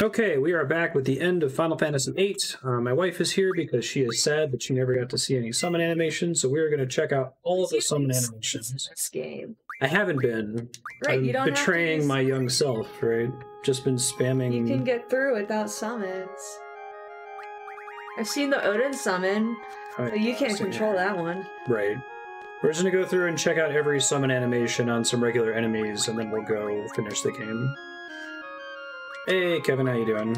Okay, we are back with the end of Final Fantasy VIII. My wife is here because she is sad that she never got to see any summon animations, so we're going to check out all of the summon animations. This game. I haven't been. Right, I'm you don't betraying have to my young self, right? Just been spamming. You can get through without summons. I've seen the Odin summon, but you can't control that one. Right. We're just going to go through and check out every summon animation on some regular enemies, and then we'll go finish the game. Hey, Kevin, how you doing?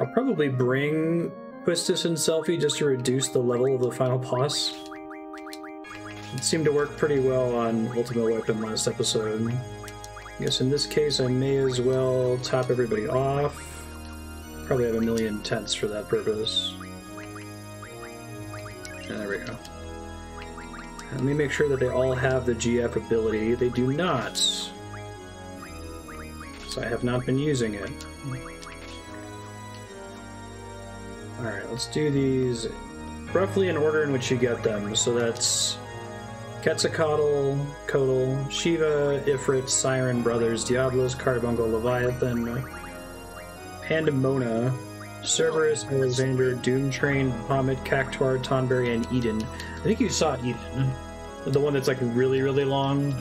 I'll probably bring Quistis and Selfie just to reduce the level of the final boss. It seemed to work pretty well on Ultimate Weapon last episode. I guess in this case I may as well top everybody off. Probably have a million tenths for that purpose. And there we go. Let me make sure that they all have the GF ability. They do not. So I have not been using it. Alright, let's do these roughly in order in which you get them. So that's Quezacoatl, Shiva, Ifrit, Siren, Brothers, Diablos, Carbuncle, Leviathan, Pandemona, Cerberus, Alexander, Doomtrain, Bahamut, Cactuar, Tonberry, and Eden. I think you saw Eden. The one that's like really, really long,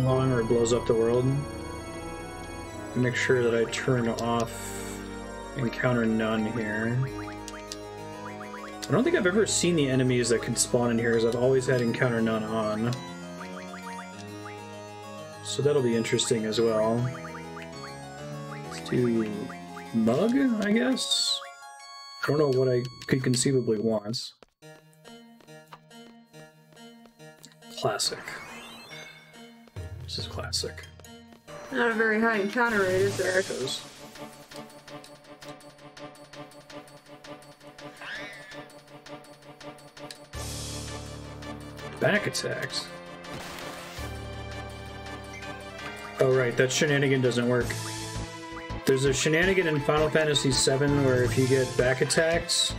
long, or blows up the world. Make sure that I turn off Encounter None here. I don't think I've ever seen the enemies that can spawn in here, as I've always had Encounter None on. So that'll be interesting as well. Let's do Mug, I guess? I don't know what I could conceivably want. Classic. This is classic. Not a very high encounter rate, is there? It goes. Back attacks. Oh right, that shenanigan doesn't work. There's a shenanigan in Final Fantasy VII where if you get back attacks,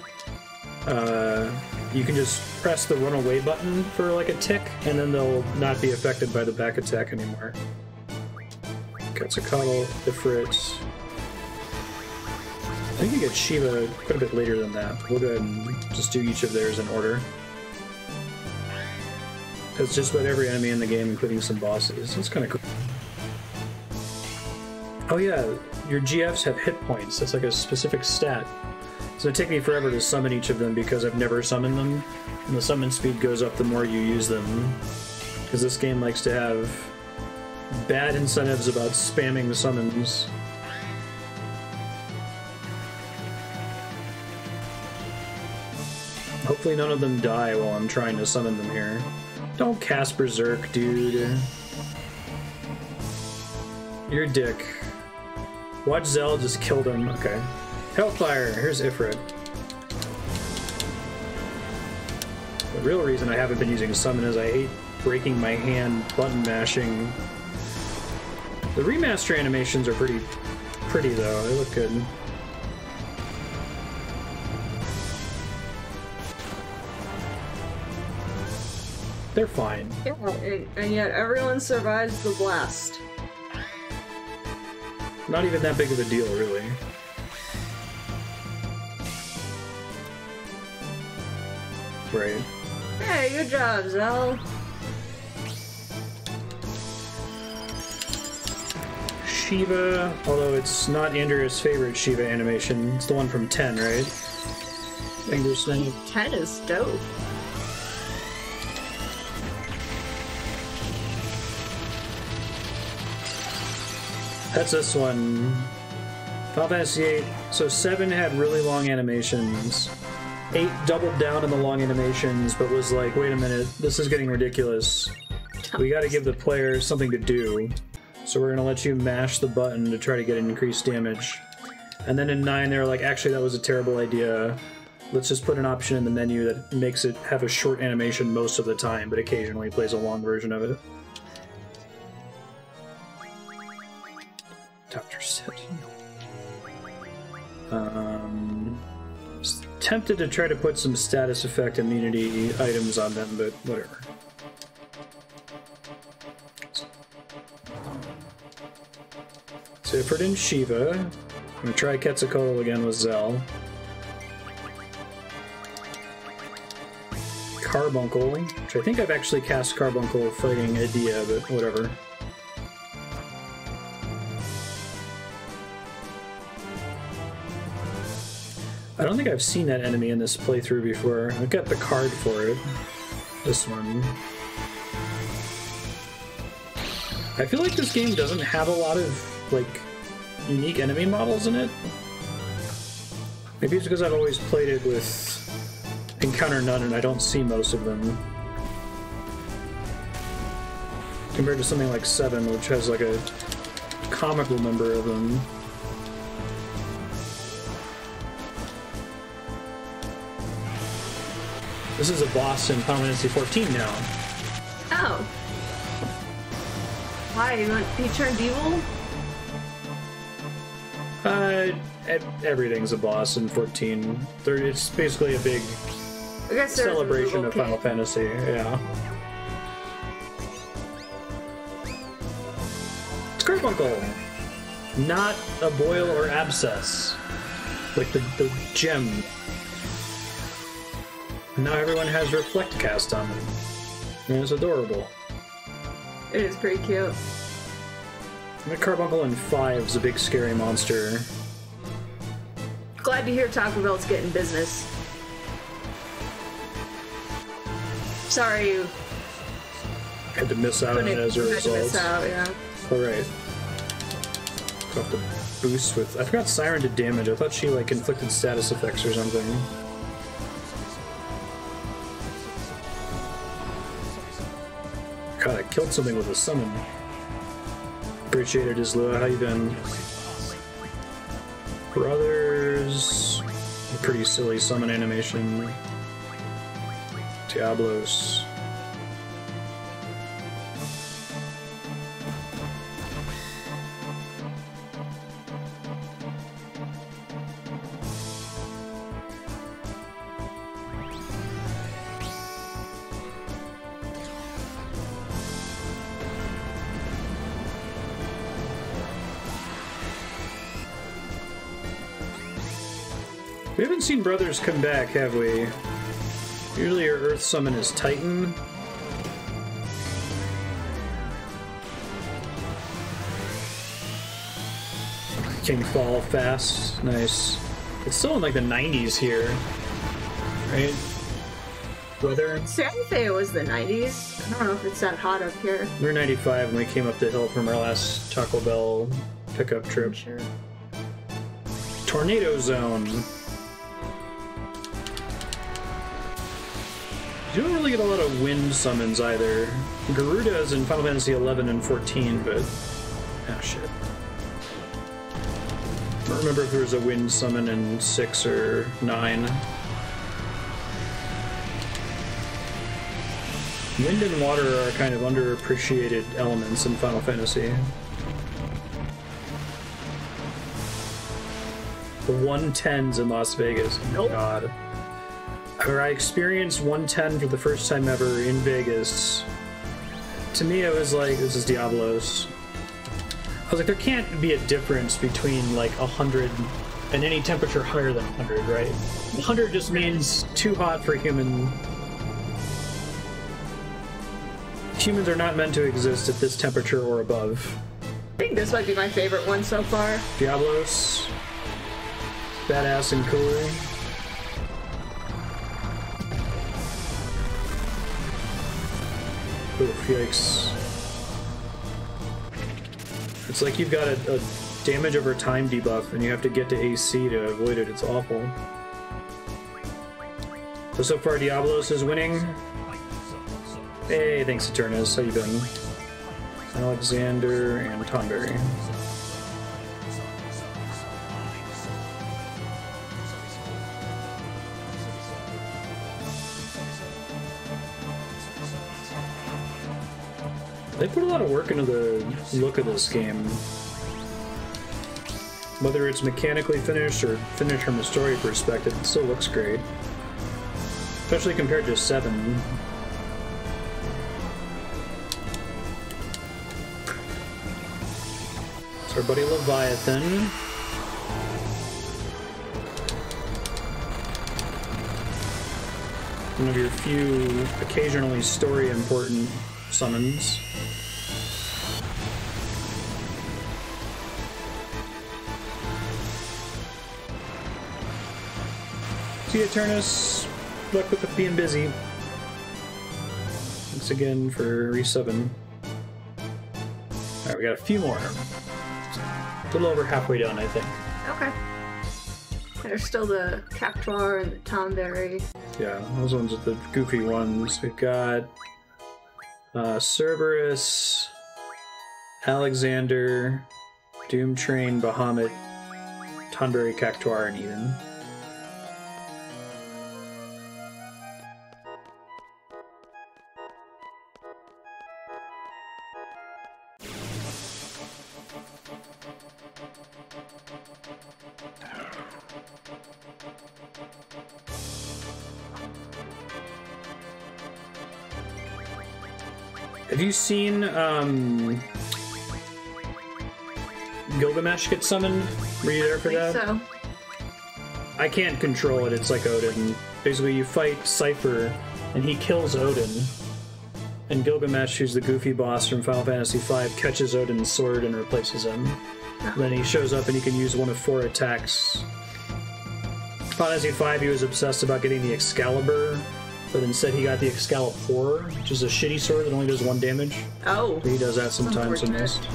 you can just press the run away button for like a tick, and then they'll not be affected by the back attack anymore. Quetzalcoatl, Ifrit. I think you get Shiva quite a bit later than that. We'll go ahead and just do each of theirs in order. It's just about every enemy in the game, including some bosses. That's kind of cool. Oh yeah, your GFs have hit points. That's like a specific stat. It's gonna take me forever to summon each of them because I've never summoned them. And the summon speed goes up the more you use them. Because this game likes to have bad incentives about spamming summons. Hopefully none of them die while I'm trying to summon them here. Don't cast Berserk, dude. You're a dick. Watch Zell just killed him. Okay. Hellfire! Here's Ifrit. The real reason I haven't been using summon is I hate breaking my hand button mashing. The remaster animations are pretty though. They look good. They're fine. Yeah, and yet everyone survives the blast. Not even that big of a deal, really. Right. Hey, good job, Zell. Shiva, although it's not Andrea's favorite Shiva animation. It's the one from 10, right? Finger snake. 10 is dope. That's this one. Final Fantasy VIII. So 7 had really long animations. 8 doubled down on the long animations, but was like, wait a minute, this is getting ridiculous. We gotta give the player something to do. So we're gonna let you mash the button to try to get increased damage. And then in 9, they were like, actually, that was a terrible idea. Let's just put an option in the menu that makes it have a short animation most of the time, but occasionally plays a long version of it. Dr. Sid. Was tempted to try to put some status effect immunity items on them, but whatever. So Ifrit and Shiva. I'm gonna try Quezacoatl again with Zell. Carbuncle, which I think I've actually cast Carbuncle fighting Edea, but whatever. I don't think I've seen that enemy in this playthrough before. I've got the card for it. This one. I feel like this game doesn't have a lot of, like, unique enemy models in it. Maybe it's because I've always played it with Encounter None and I don't see most of them. Compared to something like 7, which has, like, a comical number of them. This is a boss in Final Fantasy 14 now. Oh. Why? He turned evil? Everything's a boss in 14. It's basically a big celebration of Final Fantasy, yeah. It's Carbuncle! Not a boil or abscess. Like the gem. Now everyone has Reflect cast on them. And it's adorable. It is pretty cute. The Carbuncle in 5 is a big scary monster. Glad to hear Taco Bell's getting business. Sorry you had to miss out on it as a result. Miss out, yeah. Alright. Got the boost with... I forgot Siren did damage. I thought she, like, inflicted status effects or something. God, I killed something with a summon. Appreciate it, Islua. How you been? Brothers... A pretty silly summon animation. Diablos. We haven't seen Brothers come back, have we? Usually your Earth summon is Titan. King Fall fast. Nice. It's still in like the 90s here. Right? Weather? Sanfei was the 90s. I don't know if it's that hot up here. We were 95 when we came up the hill from our last Taco Bell pickup trip. Sure. Tornado Zone. You don't really get a lot of wind summons either. Garuda's in Final Fantasy 11 and 14, but... ah, shit. I don't remember if there was a wind summon in 6 or 9. Wind and water are kind of underappreciated elements in Final Fantasy. The 110s in Las Vegas. Oh, God. I experienced 110 for the first time ever in Vegas. To me, it was like, this is Diablos. I was like, there can't be a difference between like 100 and any temperature higher than 100, right? 100 just means too hot for human. Humans are not meant to exist at this temperature or above. I think this might be my favorite one so far. Diablos. Badass and cool. Oof, yikes. It's like you've got a damage over time debuff and you have to get to AC to avoid it. It's awful. So far Diablos is winning. Hey, thanks Eternus. How you been? Alexander and Tonberry. They put a lot of work into the look of this game. Whether it's mechanically finished or finished from a story perspective, it still looks great. Especially compared to 7. It's our buddy Leviathan. One of your few occasionally story important summons. See ya, Turnus. Luck with being busy. Thanks again for resubbing. Alright, we got a few more. A little over halfway done, I think. Okay. There's still the Cactuar and the Tonberry. Yeah, those ones are the goofy ones. We've got Cerberus, Alexander, Doomtrain, Bahamut, Tonberry, Cactuar, and Eden. Have you seen Gilgamesh get summoned? Were you there for that? So. I can't control it, it's like Odin. Basically, you fight Cypher, and he kills Odin. And Gilgamesh, who's the goofy boss from Final Fantasy V, catches Odin's sword and replaces him. Oh. Then he shows up and he can use one of 4 attacks. Final Fantasy V, he was obsessed about getting the Excalibur, but instead he got the Excalibur, which is a shitty sword that only does 1 damage. Oh. So he does that sometimes and most.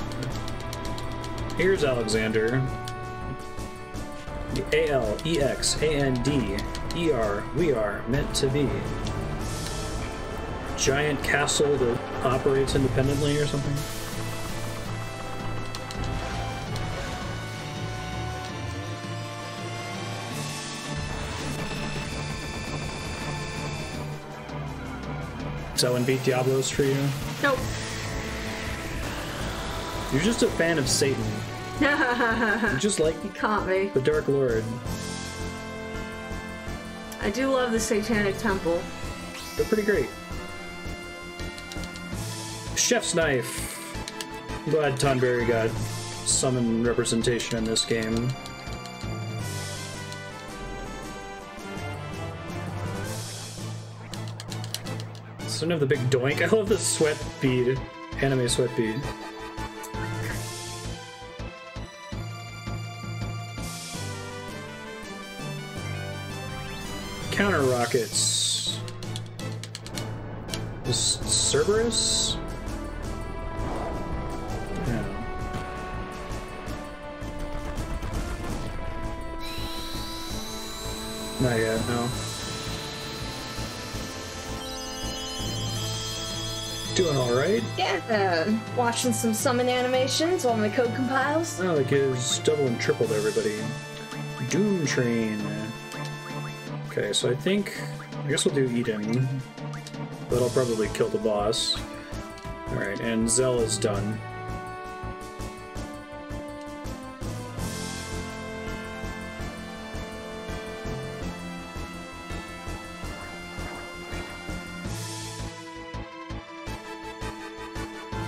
Here's Alexander. The A-L-E-X-A-N-D-E-R. We are meant to be. Giant castle that operates independently or something. Does that one beat Diablos for you? Nope. You're just a fan of Satan. You just like you caught me. The Dark Lord. I do love the Satanic Temple. They're pretty great. Chef's Knife. I'm glad Tonberry got summon representation in this game. Doesn't have the big doink. I love the sweat bead. Anime sweat bead. Counter rockets. Is Cerberus? Yeah. Not yet, no. Doing alright? Yeah, watching some summon animations while my code compiles. Oh, it gives double and triple to everybody. Doomtrain. Okay, so I guess we'll do Eden. That'll probably kill the boss. Alright, and Zell is done.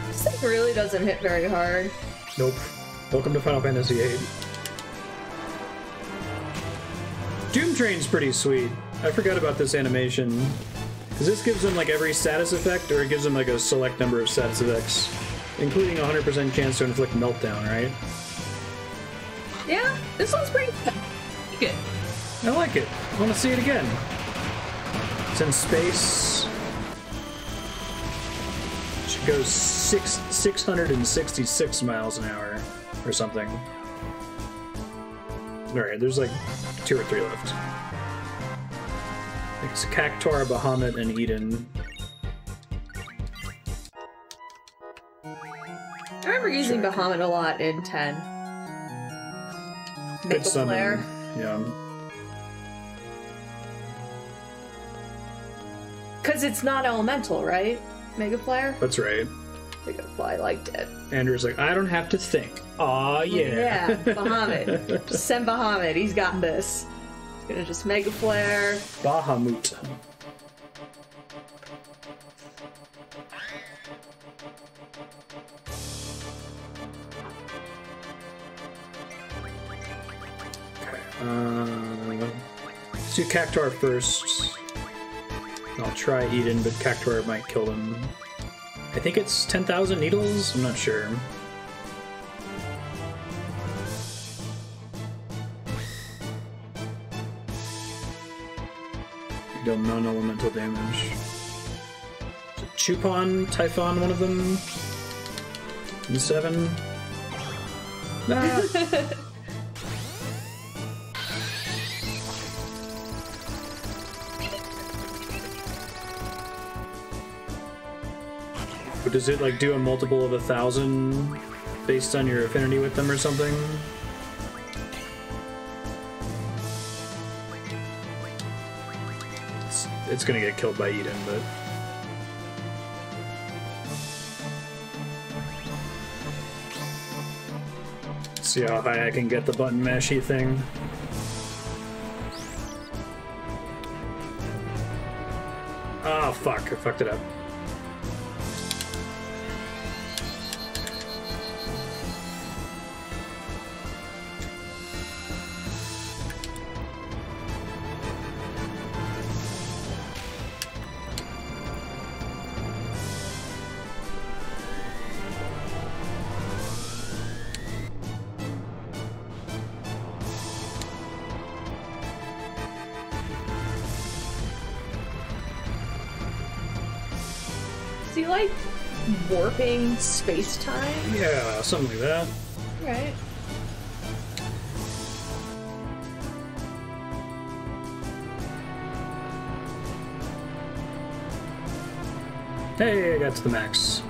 This thing really doesn't hit very hard. Nope. Welcome to Final Fantasy VIII. Doomtrain's pretty sweet. I forgot about this animation. Because this gives them like every status effect, or it gives them like a select number of status effects, including a 100% chance to inflict meltdown, right? Yeah, this one's pretty good. Good. I like it. I want to see it again. It's in space. It goes 666 miles an hour, or something. Alright, there's like 2 or 3 left. It's Cactuar, Bahamut, and Eden. I remember using Bahamut a lot in 10. Make a flare. Yeah. Because it's not elemental, right? Mega Flare? That's right. Mega Flare, I liked it. Andrew's like, I don't have to think. Aw, yeah. Yeah, Bahamut. Just send Bahamut, he's got this. He's gonna just Mega Flare. Bahamut. Let's do Cactuar first. I'll try Eden, but Cactuar might kill him. I think it's 10,000 needles? I'm not sure. You deal non-elemental damage. Chupon, Typhon, one of them. And 7. Ah. But does it like do a multiple of 1,000 based on your affinity with them or something? It's gonna get killed by Eden, but see how high I can get the button mashy thing. Oh fuck, I fucked it up. Like warping space-time? Yeah, something like that. Right. Hey, I got to the max.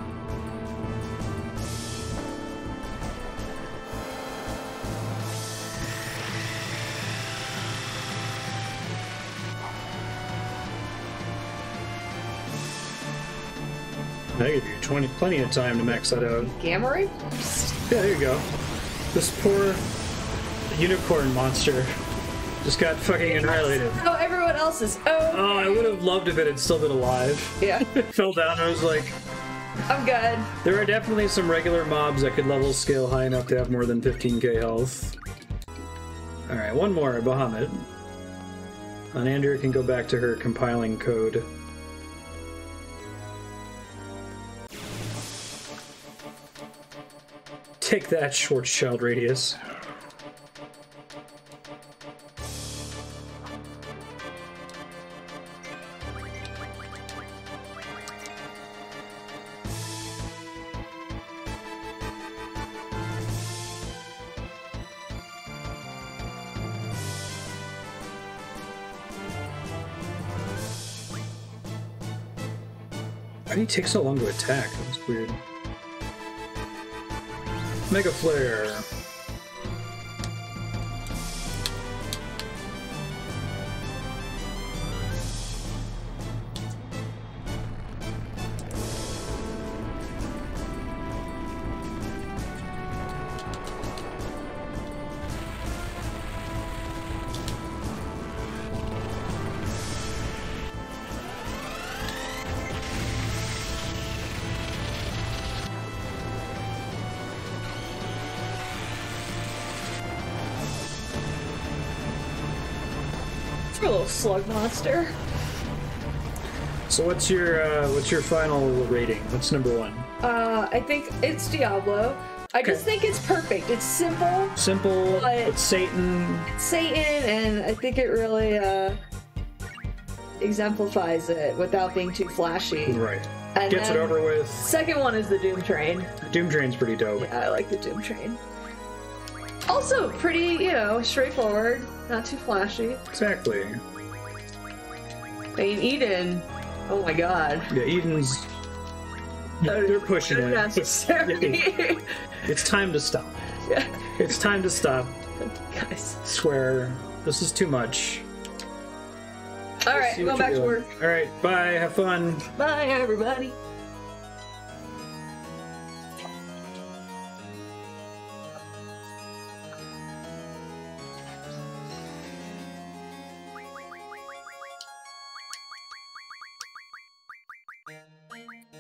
I give you plenty of time to max that out. Gamma ray? Yeah, there you go. This poor unicorn monster just got fucking annihilated. Oh, everyone else is. Oh, I would have loved if it had still been alive. Yeah. It fell down and I was like, I'm good. There are definitely some regular mobs that could level scale high enough to have more than 15k health. Alright, one more, Bahamut. And Andrea can go back to her compiling code. Take that, Schwarzschild Radius. Why did he take so long to attack? That was weird. Mega Flare. A little slug monster. So what's your final rating? What's number 1? I think it's Diablo. I just think it's perfect. It's simple. Simple. It's Satan. It's Satan, and I think it really exemplifies it without being too flashy. Right. And gets it over with. Second one is the Doomtrain. Doomtrain's pretty dope. Yeah, I like the Doomtrain. Also pretty, straightforward. Not too flashy. Exactly. I mean, Eden. Oh my god. Yeah, Eden's. They're pushing it. It's time to stop. Yeah. It's time to stop. Guys. Swear. This is too much. Alright, go back to work. Alright, bye. Have fun. Bye, everybody.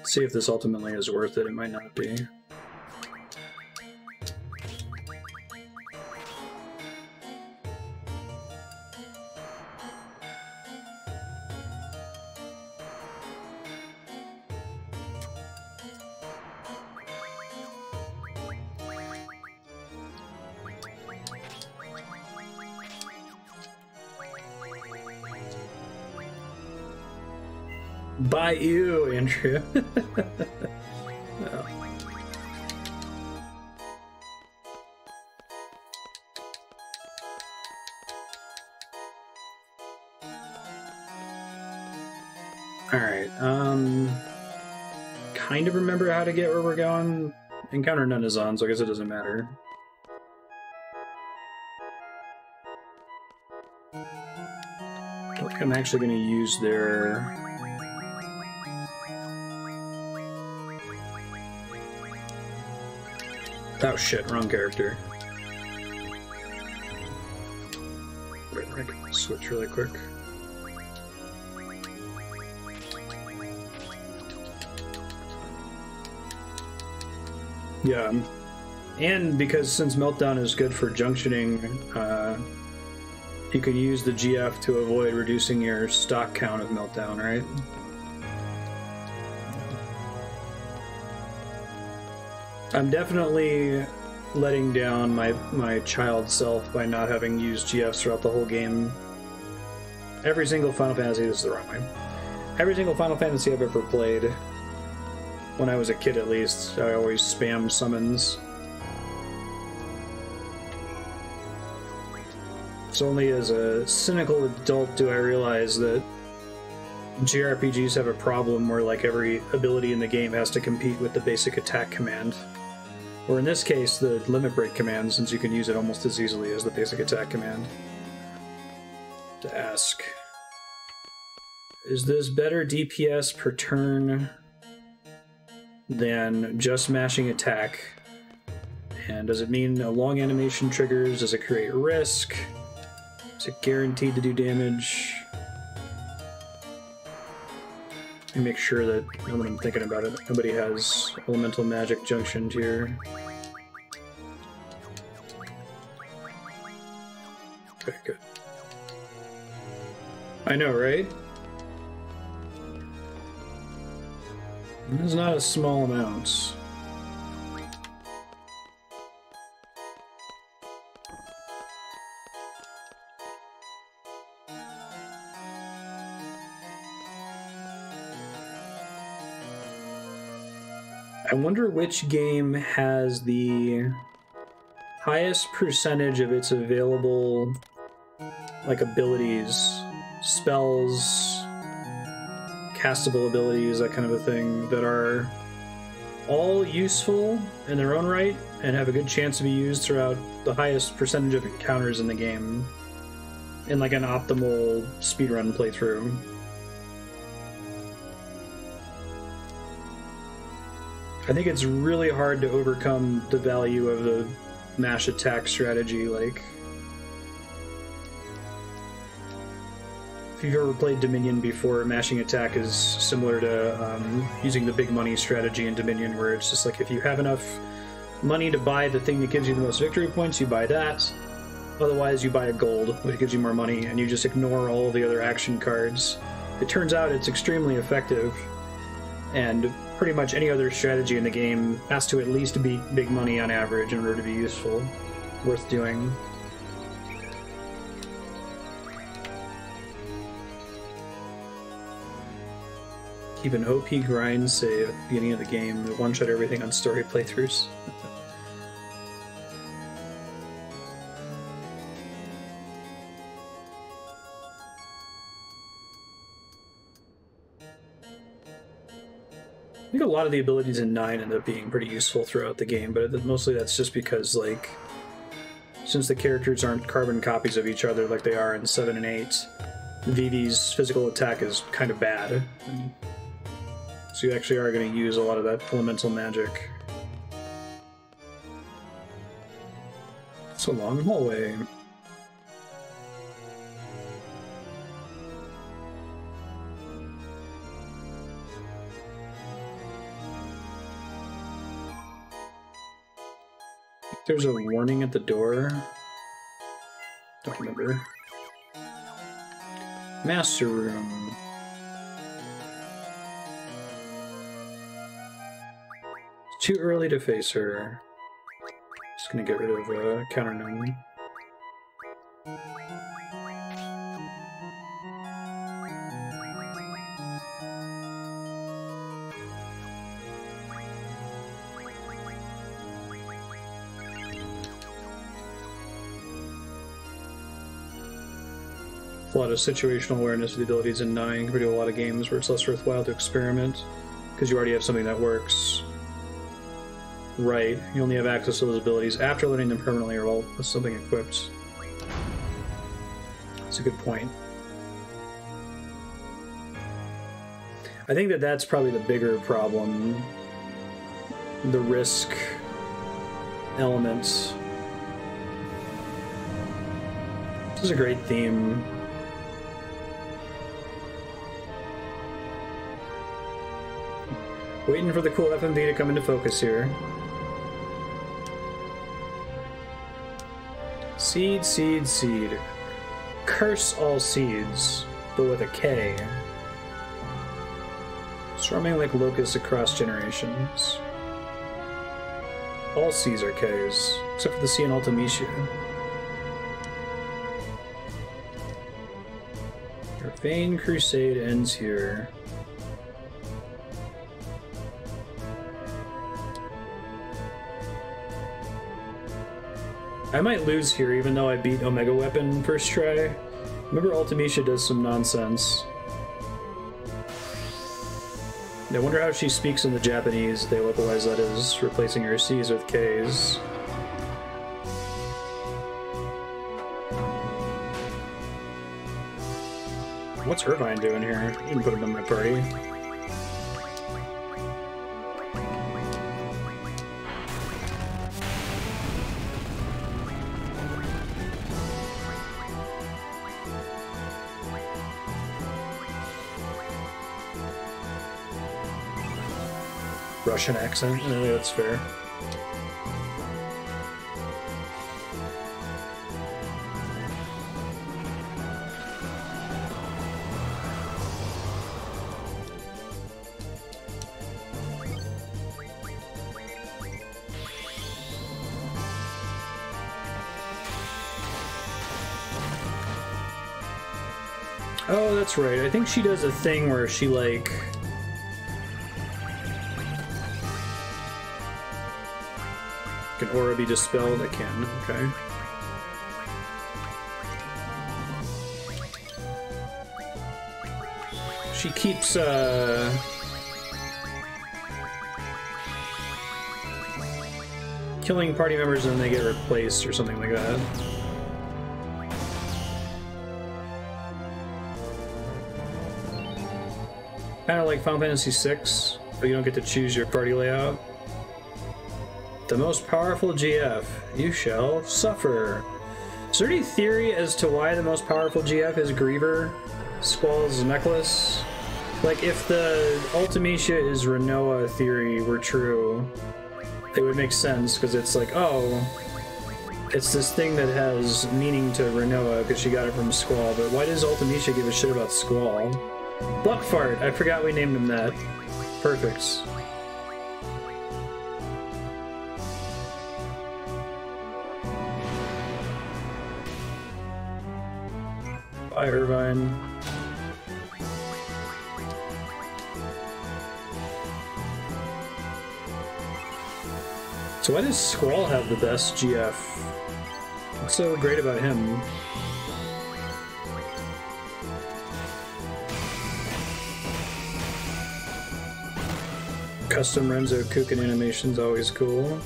See if this ultimately is worth it. It might not be. By you, Andrea. Oh. Alright, kind of remember how to get where we're going. Encounter none is on, so I guess it doesn't matter. I don't think I'm actually going to use their... Oh shit, wrong character. Wait, I can switch really quick. Yeah, and because since Meltdown is good for junctioning, you can use the GF to avoid reducing your stock count of Meltdown, right? I'm definitely letting down my child self by not having used GFs throughout the whole game. Every single Final Fantasy, this is the wrong way. Every single Final Fantasy I've ever played, when I was a kid at least, I always spammed summons. It's only as a cynical adult do I realize that JRPGs have a problem where like every ability in the game has to compete with the basic attack command. Or in this case, the limit break command, since you can use it almost as easily as the basic attack command. To ask, is this better DPS per turn than just mashing attack? And does it mean a long animation triggers? Does it create risk? Is it guaranteed to do damage? Let me make sure that when I'm thinking about it, nobody has elemental magic junctioned here. Okay, good. I know, right? This is not a small amount. I wonder which game has the highest percentage of its available, like, abilities, spells, castable abilities, that kind of a thing, that are all useful in their own right and have a good chance to be used throughout the highest percentage of encounters in the game in like an optimal speedrun playthrough. I think it's really hard to overcome the value of the mash attack strategy. Like, if you've ever played Dominion before, mashing attack is similar to using the big money strategy in Dominion, where it's just like if you have enough money to buy the thing that gives you the most victory points, you buy that. Otherwise, you buy a gold, which gives you more money, and you just ignore all the other action cards. It turns out it's extremely effective, and pretty much any other strategy in the game has to at least beat big money on average in order to be useful, worth doing. Keep an OP grind save at the beginning of the game to one-shot everything on story playthroughs. I think a lot of the abilities in 9 end up being pretty useful throughout the game, but mostly that's just because, like, since the characters aren't carbon copies of each other like they are in 7 and 8, Vivi's physical attack is kind of bad. So you actually are going to use a lot of that elemental magic. It's a long hallway. There's a warning at the door. Don't remember. Master room. It's too early to face her. Just gonna get rid of counter gnome. A lot of situational awareness of the abilities in 9 compared to a lot of games where it's less worthwhile to experiment because you already have something that works. Right, you only have access to those abilities after learning them permanently or while with something equipped. That's a good point. I think that that's probably the bigger problem. The risk element. This is a great theme. Waiting for the cool FMV to come into focus here. Seed, seed, seed. Curse all seeds, but with a K. Swarming like locusts across generations. All C's are K's, except for the C in Ultimecia. Your vain crusade ends here. I might lose here, even though I beat Omega Weapon first try. Remember, Ultimecia does some nonsense. I wonder how she speaks in the Japanese they localize that as, replacing her C's with K's. What's Irvine doing here? I didn't put him in my party. Russian accent? No, that's fair. Oh, that's right. I think she does a thing where she, like... Can aura be dispelled? I can, okay. She keeps, killing party members and then they get replaced or something like that. Kinda like Final Fantasy VI, but you don't get to choose your party layout. The most powerful GF, you shall suffer. Is there any theory as to why the most powerful GF is Griever, Squall's necklace? Like, if the Ultimecia is Renoa theory were true, it would make sense, because it's like, oh, it's this thing that has meaning to Renoa because she got it from Squall, but why does Ultimecia give a shit about Squall? Buckfart, I forgot we named him that. Perfect. Bye, Irvine. So why does Squall have the best GF? What's so great about him? Custom Renzo Kukin animation's always cool.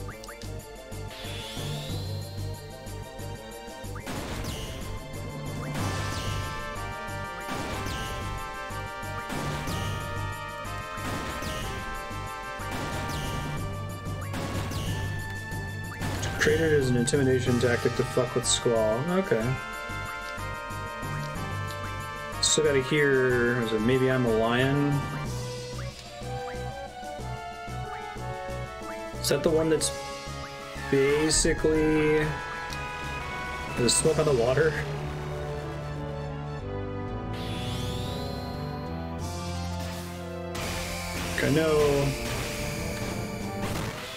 Traded as an intimidation tactic to fuck with Squall. Okay. Still gotta hear, is it Maybe I'm a Lion? Is that the one that's basically the smoke on the water? I know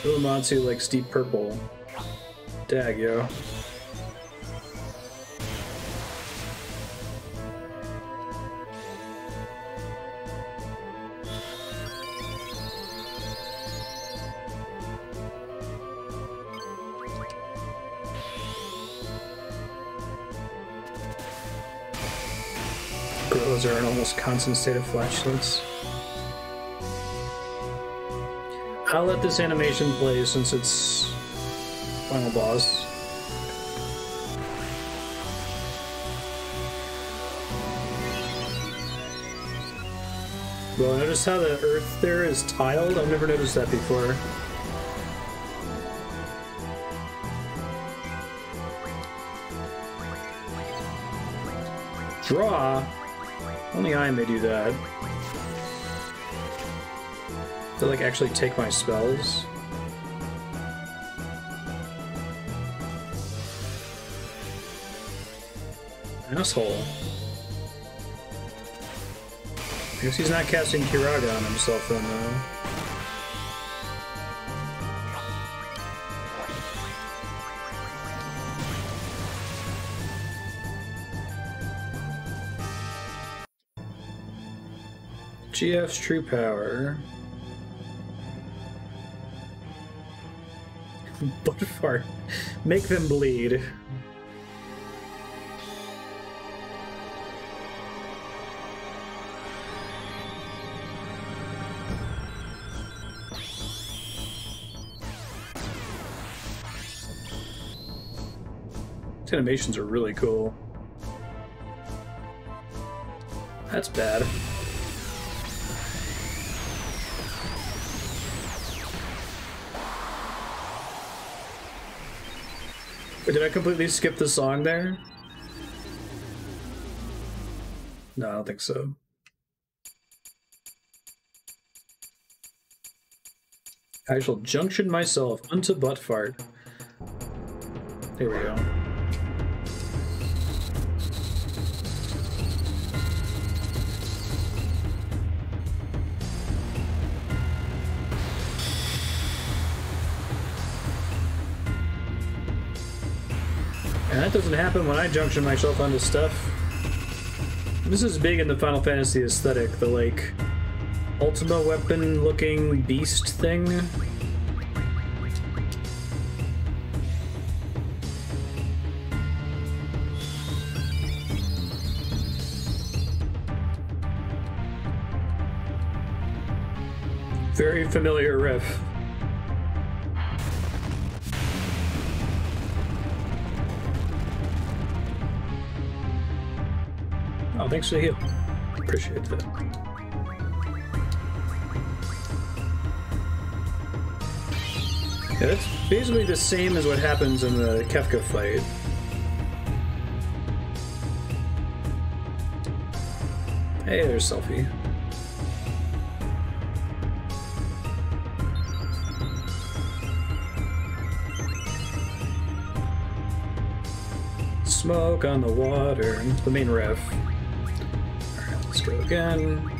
Uematsu likes deep purple. Dag, yo. gorillas are an almost constant state of flatulence. I'll let this animation play since it's final boss. Well, notice how the earth there is tiled? I've never noticed that before. Draw? Only I may do that. To like actually take my spells. Asshole. I guess he's not casting Kiraga on himself then, though. GF's true power. Butt fart. Make them bleed. These animations are really cool. That's bad. Wait, did I completely skip the song there? No, I don't think so. I shall junction myself unto butt fart. There we go. And that doesn't happen when I junction myself onto stuff. This is big in the Final Fantasy aesthetic, the like Ultima weapon looking beast thing. Very familiar riff. Oh, thanks for the heal. Appreciate that. Yeah, that's basically the same as what happens in the Kefka fight. Hey, there's Selfie. Smoke on the water. The main riff. Let's go again.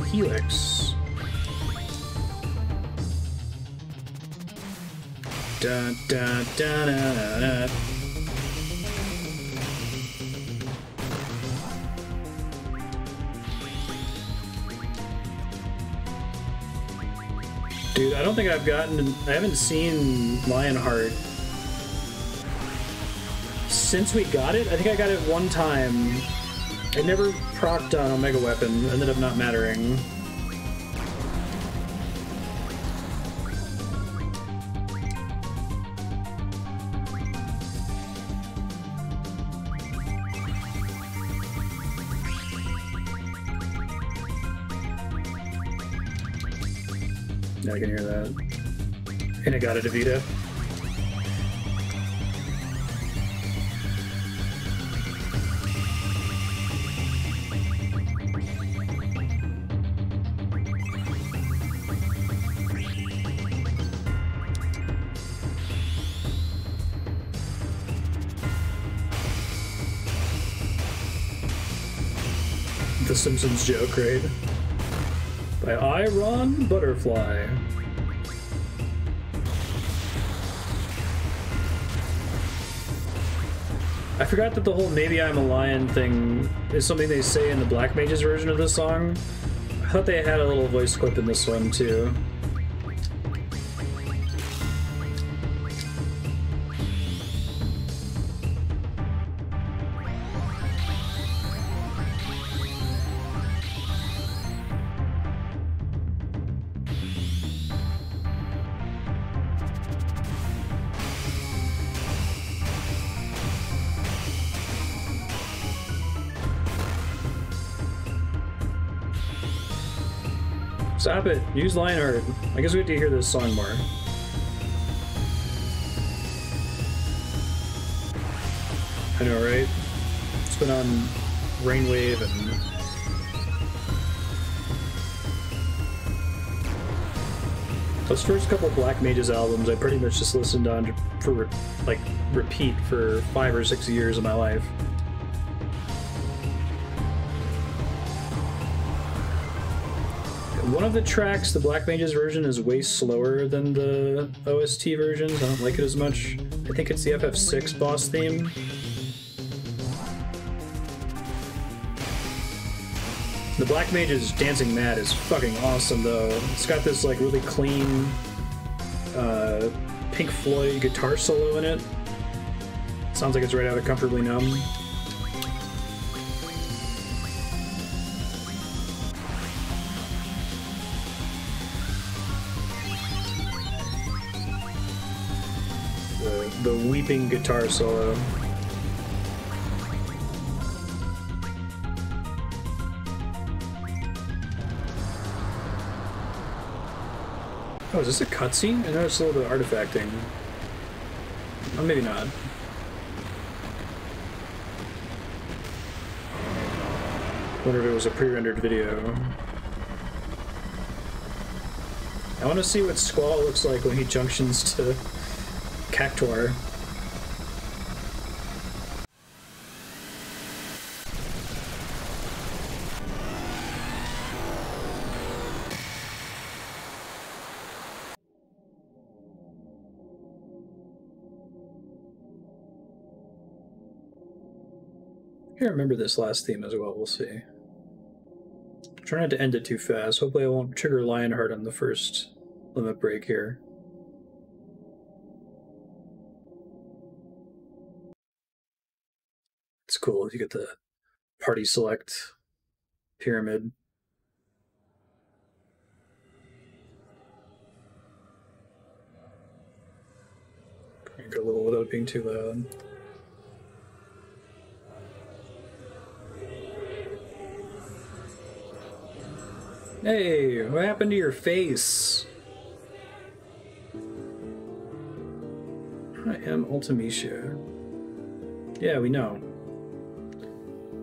Helix. Da da da da da. Dude, I don't think I've gotten. I haven't seen Lionheart since we got it. I think I got it one time. I never procced on Omega Weapon, ended up not mattering. Yeah, I can hear that. And I got a Devita. The Simpsons joke, right? By Iron Butterfly. I forgot that the whole "Maybe I'm a Lion" thing is something they say in the Black Mages version of this song. I thought they had a little voice clip in this one too. Stop it. Use Lionheart. I guess we have to hear this song more. I know, right? It's been on Rainwave and... Those first couple Black Mages albums, I pretty much just listened on for, like, repeat for 5 or 6 years of my life. One of the tracks, the Black Mages version, is way slower than the OST versions. I don't like it as much. I think it's the FF6 boss theme. The Black Mage's Dancing Mad is fucking awesome, though. It's got this, like, really clean Pink Floyd guitar solo in it. Sounds like it's right out of Comfortably Numb. The weeping guitar solo. Oh, is this a cutscene? I noticed a little bit of artifacting. Oh, maybe not. Wonder if it was a pre-rendered video. I want to see what Squall looks like when he junctions to Cactuar. I can't remember this last theme as well, we'll see. Try not to end it too fast. Hopefully I won't trigger Lionheart on the first limit break here. It's cool, you get the party select pyramid. Crank a little without being too loud. Hey, what happened to your face? I am Ultimecia. Yeah, we know.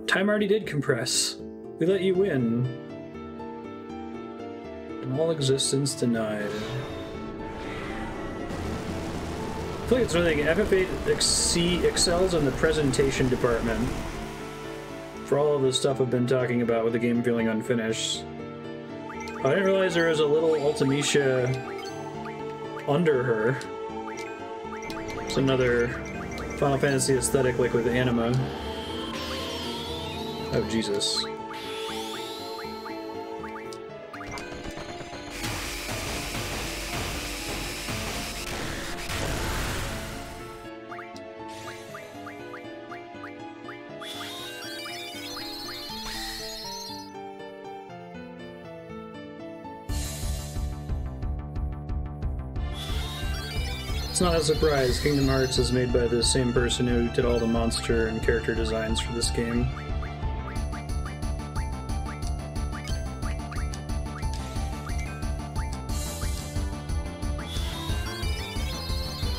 Time already did compress. We let you win. All existence denied. I feel like it's something FF8 excels in the presentation department. For all of the stuff I've been talking about with the game feeling unfinished. I didn't realize there was a little Ultimecia under her. It's another Final Fantasy aesthetic like with Anima. Oh, Jesus. It's not a surprise. Kingdom Hearts is made by the same person who did all the monster and character designs for this game.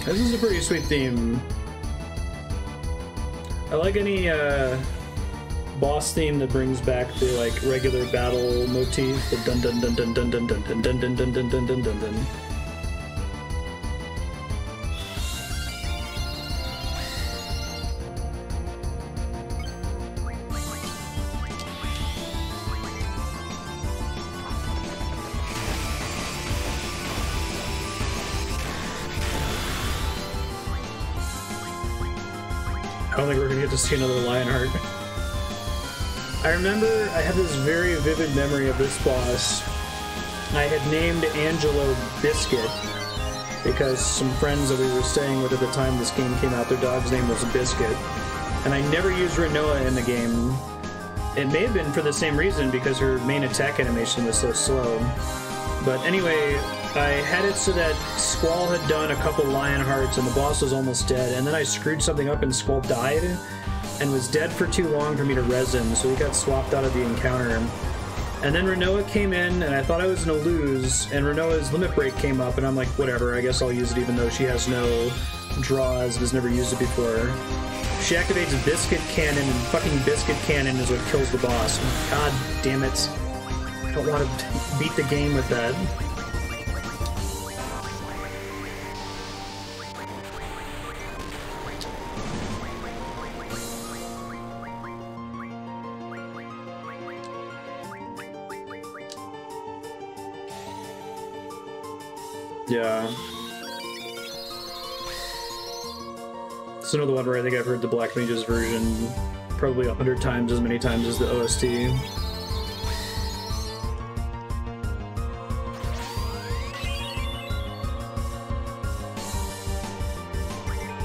This is a pretty sweet theme. I like any boss theme that brings back the like regular battle motif, the dun dun dun dun dun dun dun dun dun dun dun dun dun dun dun dun. I don't think we're gonna get to see another Lionheart. I remember I had this very vivid memory of this boss. I had named Angelo Biscuit because some friends that we were staying with at the time this game came out, their dog's name was Biscuit. And I never used Rinoa in the game. It may have been for the same reason, because her main attack animation was so slow. But anyway, I had it so that Squall had done a couple Lionhearts and the boss was almost dead, and then I screwed something up and Squall died and was dead for too long for me to res him, so he got swapped out of the encounter. And then Renoa came in, and I thought I was going to lose, and Renoa's Limit Break came up, and I'm like, whatever, I guess I'll use it even though she has no draws and has never used it before. She activates Biscuit Cannon, and fucking Biscuit Cannon is what kills the boss. God damn it. I don't want to beat the game with that. Yeah. It's another one where I think I've heard the Black Mage's version probably 100 times as many times as the OST.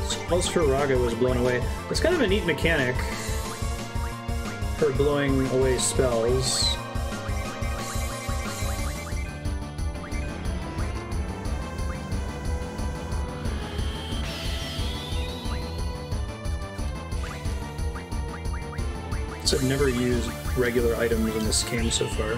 Spells for Raga was blown away. It's kind of a neat mechanic for blowing away spells. I've never used regular items in this game so far.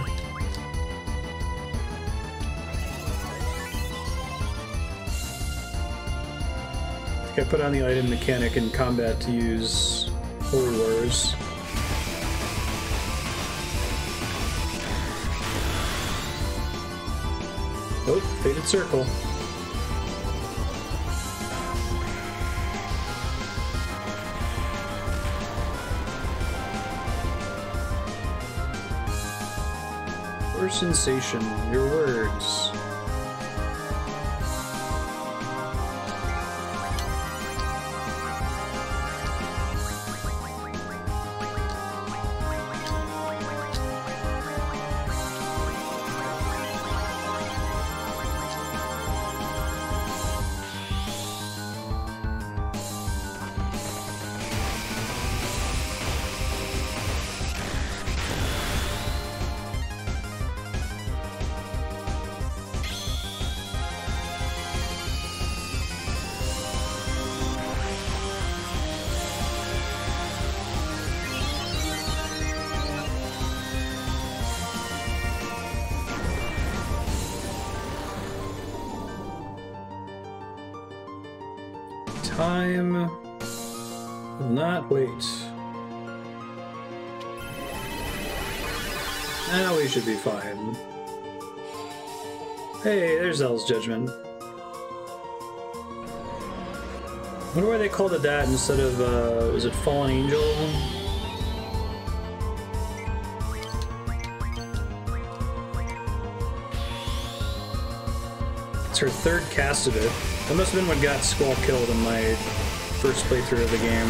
I think I put on the item mechanic in combat to use Holy Wars. Oh, Fated Circle. Sensation, your words. Time will not wait. Now we should be fine. Hey, there's Zell's Judgment. I wonder why they called it that instead of, was it Fallen Angel? It's her third cast of it. That must have been what got Squall killed in my first playthrough of the game.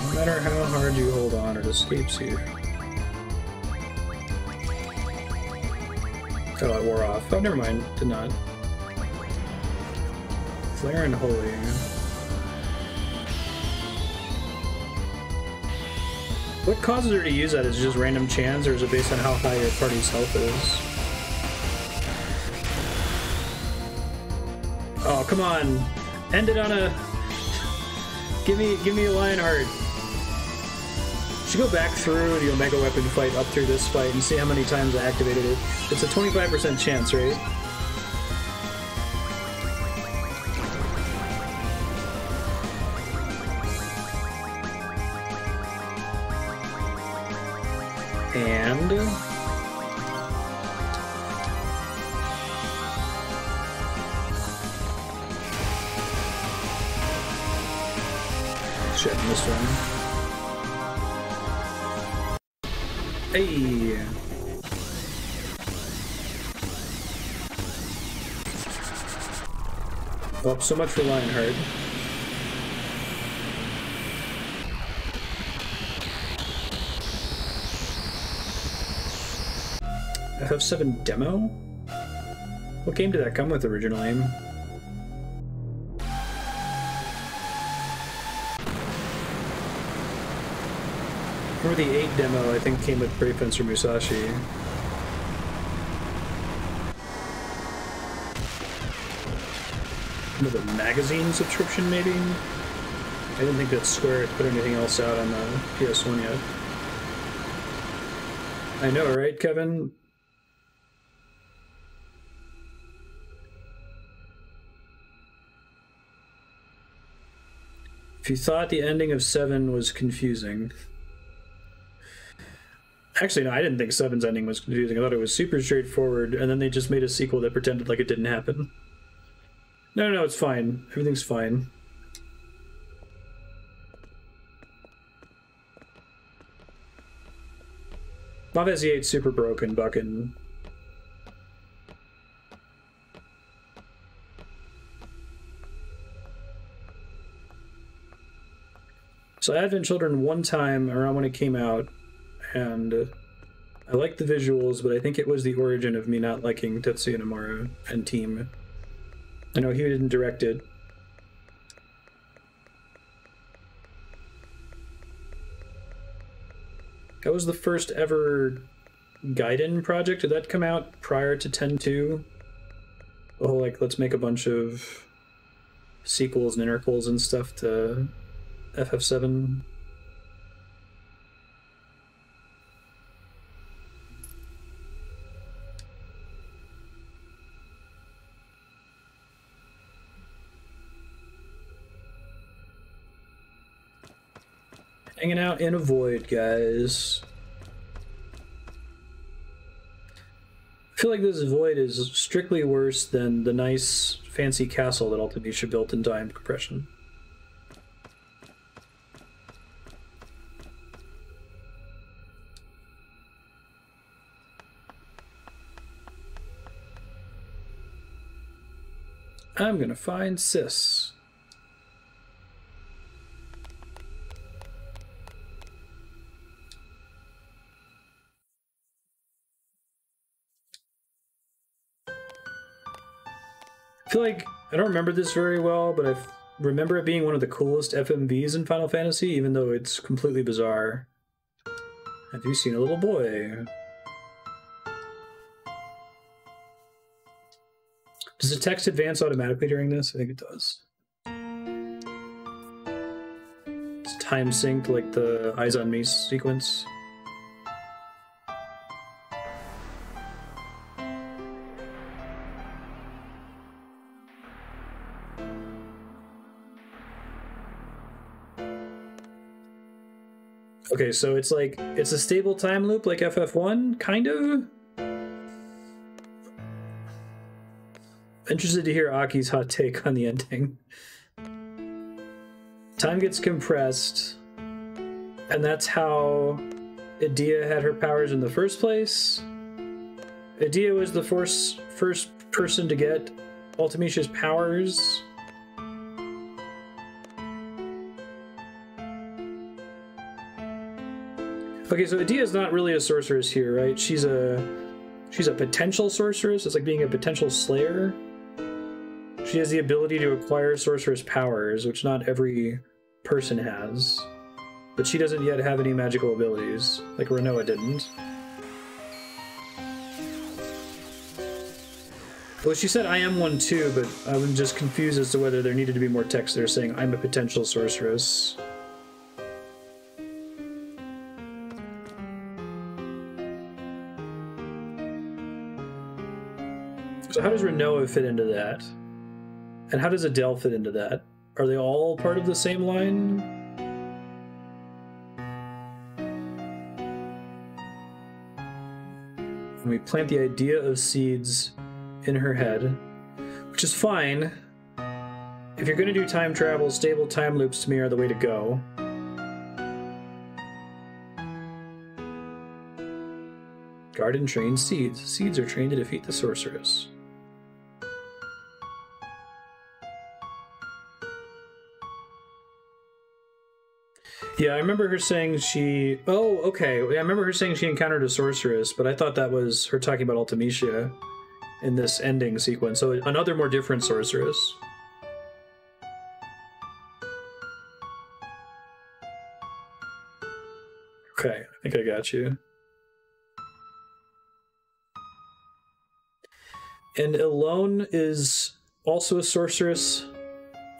No matter how hard you hold on, it escapes you. Oh, it wore off. Oh, never mind. Did not. Flare and Holy. What causes her to use that? Is it just random chance, or is it based on how high your party's health is? Oh, come on. End it on a... Give me a Lionheart. Should go back through the Omega Weapon fight up through this fight and see how many times I activated it. It's a 25% chance, right? And... shit, missed one. Hey! Oh, so much for Lionheart. FF7 demo? What game did that come with originally? Remember the 8 demo, I think, came with Brave Fencer Musashi. Remember the magazine subscription, maybe? I didn't think that Square had put anything else out on the PS1 yet. I know, right, Kevin? If you thought the ending of 7 was confusing... Actually, no, I didn't think 7's ending was confusing. I thought it was super straightforward, and then they just made a sequel that pretended like it didn't happen. No, it's fine. Everything's fine. Obviously, 8's super broken, Buckin. So Advent Children one time around when it came out, and I liked the visuals, but I think it was the origin of me not liking Tetsuya Nomura and team. I know he didn't direct it. That was the first ever Gaiden project. Did that come out prior to 10.2? The whole, like, let's make a bunch of sequels and interquels and stuff to FF7? Hanging out in a void, guys. I feel like this void is strictly worse than the nice, fancy castle that Ultimecia built in time compression. I'm gonna find Sis. I feel like I don't remember this very well, but I remember it being one of the coolest FMVs in Final Fantasy, even though it's completely bizarre. Have you seen a little boy? Does the text advance automatically during this? I think it does. It's time synced like the Eyes on Me sequence. Okay, so it's like, it's a stable time loop like FF1, kind of? Interested to hear Aki's hot take on the ending. Time gets compressed, and that's how Edea had her powers in the first place. Edea was the first person to get Ultimecia's powers. Okay, so Edea is not really a sorceress here, right? She's a potential sorceress. It's like being a potential slayer. She has the ability to acquire sorceress powers, which not every person has. But she doesn't yet have any magical abilities, like Renoa didn't. Well, she said I am one too, but I'm just confused as to whether there needed to be more text there saying I'm a potential sorceress. So how does Renoa fit into that? And how does Adele fit into that? Are they all part of the same line? And we plant the idea of seeds in her head, which is fine. If you're going to do time travel, stable time loops to me are the way to go. Guard and train seeds. Seeds are trained to defeat the sorceress. Yeah, I remember her saying she... Oh, okay. I remember her saying she encountered a sorceress, but I thought that was her talking about Ultimecia in this ending sequence. So another more different sorceress. Okay, I think I got you. And Elone is also a sorceress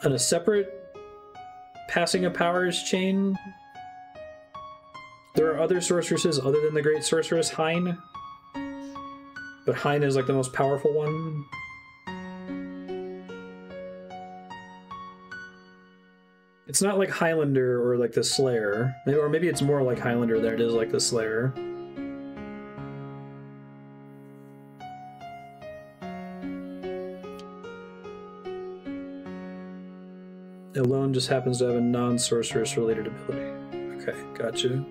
on a separate passing a powers chain. There are other sorceresses other than the Great Sorceress Hein, but Hein is like the most powerful one. It's not like Highlander or like the Slayer, or maybe it's more like Highlander than it is like the Slayer. Alone just happens to have a non-sorceress related ability. Okay, gotcha.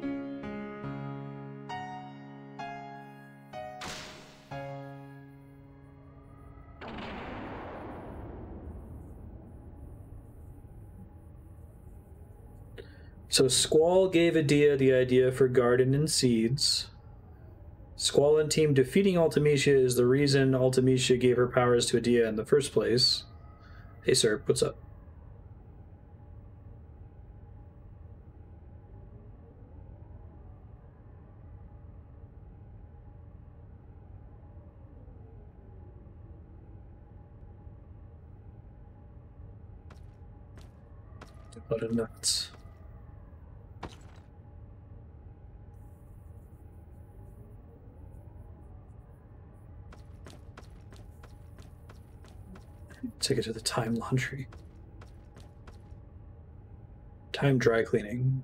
So Squall gave Edea the idea for Garden and Seeds. Squall and team defeating Ultimecia is the reason Ultimecia gave her powers to Edea in the first place. Hey, sir, what's up? A lot of nuts. Take it to the time laundry. Time dry cleaning.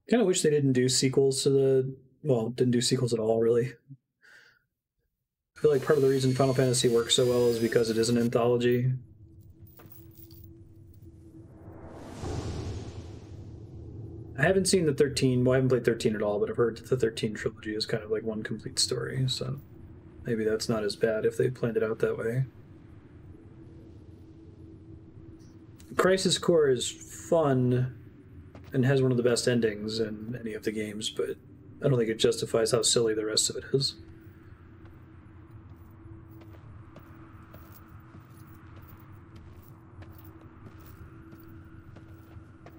Kind of wish they didn't do sequels to the... Well, didn't do sequels at all, really. I feel like part of the reason Final Fantasy works so well is because it is an anthology. I haven't seen the 13... Well, I haven't played 13 at all, but I've heard that the 13 trilogy is kind of like one complete story, so maybe that's not as bad if they planned it out that way. Crisis Core is fun and has one of the best endings in any of the games, but I don't think it justifies how silly the rest of it is.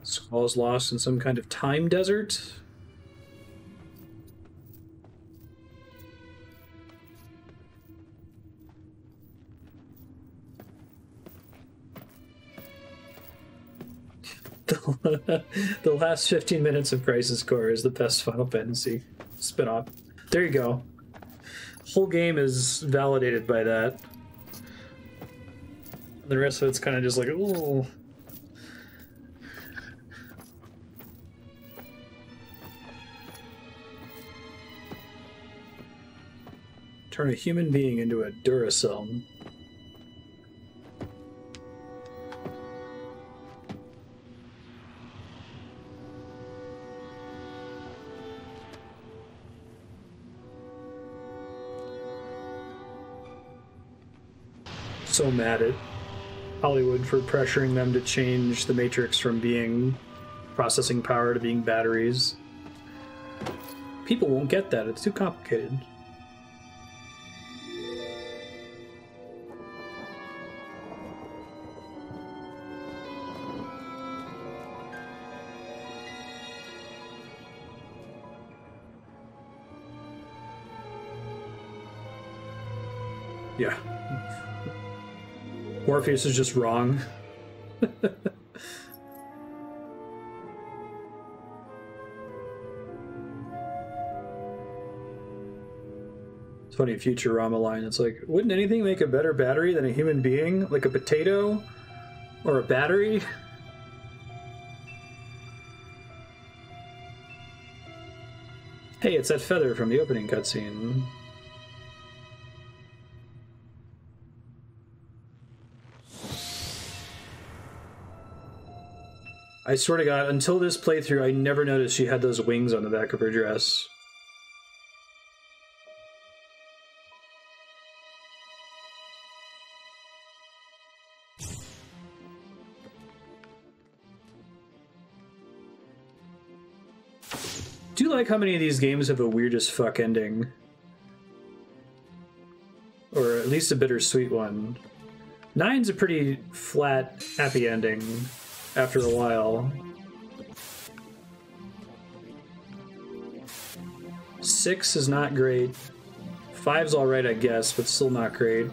Squall's lost in some kind of time desert. The last 15 minutes of Crisis Core is the best Final Fantasy spin-off. There you go. Whole game is validated by that. The rest of it's kind of just like, ooh. Turn a human being into a Duracell. So mad at Hollywood for pressuring them to change the Matrix from being processing power to being batteries. People won't get that. It's too complicated. Yeah. Morpheus is just wrong. It's funny, Futurama line. It's like, wouldn't anything make a better battery than a human being? Like a potato? Or a battery? Hey, it's that feather from the opening cutscene. I swear to God, until this playthrough, I never noticed she had those wings on the back of her dress. Do you like how many of these games have a weird as fuck ending? Or at least a bittersweet one. 9's a pretty flat, happy ending. After a while. 6 is not great. 5's alright, I guess, but still not great.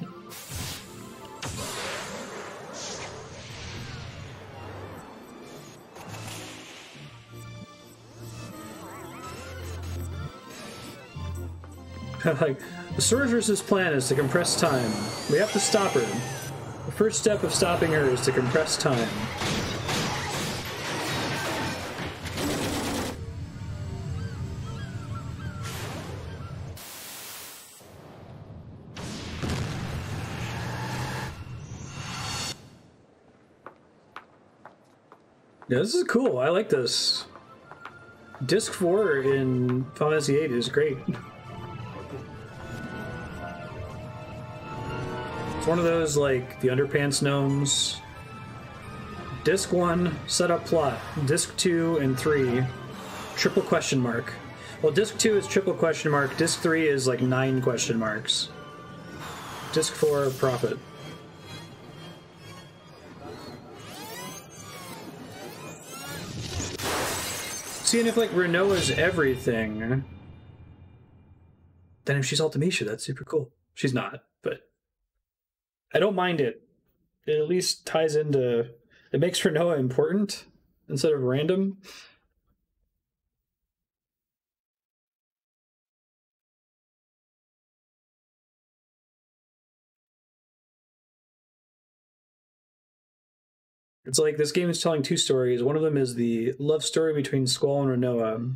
Like, the sorceress's plan is to compress time. We have to stop her. The first step of stopping her is to compress time. Yeah, this is cool. I like this. Disc 4 in Final Fantasy VIII is great. It's one of those, like, the Underpants gnomes. Disc 1, setup plot. Disc 2 and 3, triple question mark. Well, Disc 2 is triple question mark. Disc 3 is, like, 9 question marks. Disc 4, profit. Seeing if, like, Renoa's everything, then if she's Ultimecia, that's super cool. She's not, but I don't mind it. It at least ties into... It makes Renoa important instead of random. It's like this game is telling two stories. One of them is the love story between Squall and Renoa,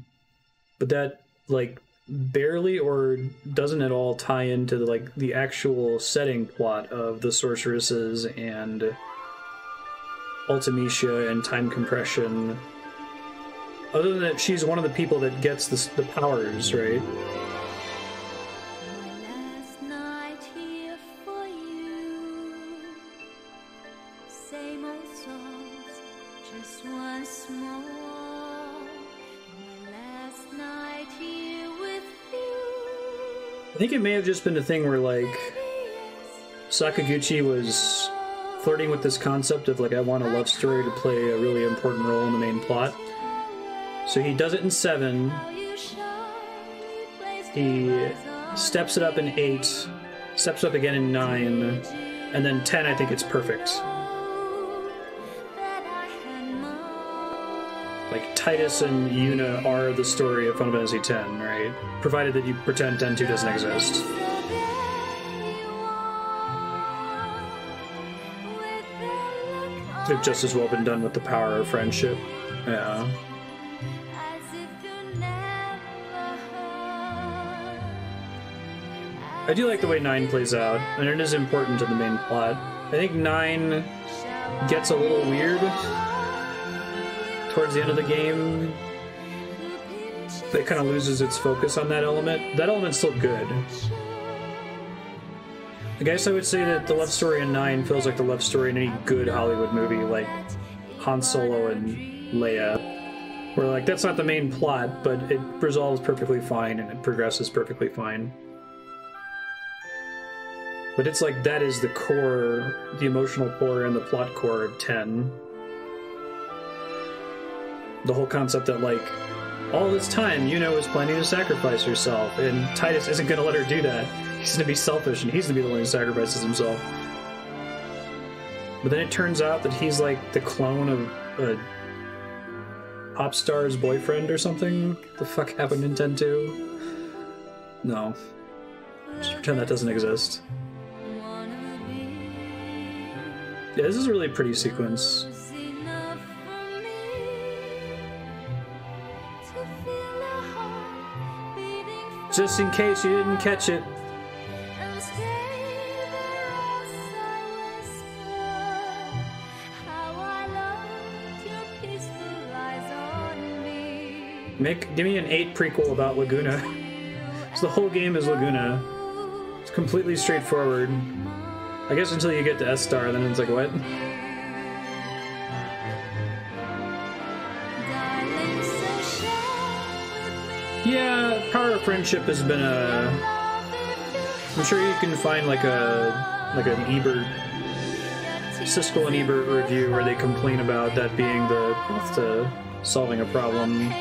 but that, like, barely or doesn't at all tie into the, like, the actual setting plot of the sorceresses and Ultimecia and time compression. Other than that, she's one of the people that gets the powers, right? I think it may have just been a thing where, like, Sakaguchi was flirting with this concept of, like, I want a love story to play a really important role in the main plot. So he does it in 7. He steps it up in 8, steps it up again in 9, and then 10, I think it's perfect. Like, Titus and Yuna are the story of Final Fantasy X, right? Provided that you pretend 10-2 doesn't exist. They've just as well been done with the power of friendship. Yeah. I do like the way 9 plays out, and it is important to the main plot. I think 9 gets a little weird towards the end of the game. It kind of loses its focus on that element. That element's still good. I guess I would say that the love story in 9 feels like the love story in any good Hollywood movie, like Han Solo and Leia, where, like, that's not the main plot, but it resolves perfectly fine and it progresses perfectly fine. But it's like that is the core, the emotional core and the plot core of 10. The whole concept that, like, all this time Yuna was planning to sacrifice herself, and Titus isn't going to let her do that. He's going to be selfish, and he's going to be the one who sacrifices himself. But then it turns out that he's, like, the clone of a pop star's boyfriend or something. What the fuck happened in 10-2? No. Just pretend that doesn't exist. Yeah, this is a really pretty sequence. Just in case you didn't catch it. Give me an 8 prequel about Laguna. So the whole game is Laguna. It's completely straightforward. I guess until you get to S-Star, then it's like, what? Yeah, Power of Friendship has been a... I'm sure you can find like an Ebert, Siskel and Ebert review where they complain about that being the path to solving a problem.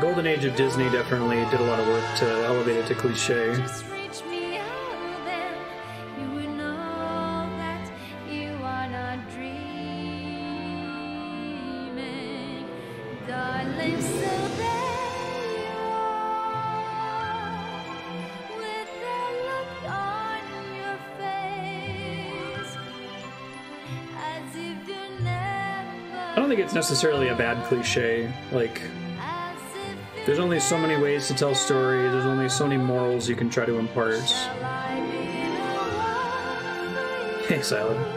golden age of Disney definitely did a lot of work to elevate it to cliche. I don't think it's necessarily a bad cliche. Like, there's only so many ways to tell stories, there's only so many morals you can try to impart. Hey, Silent.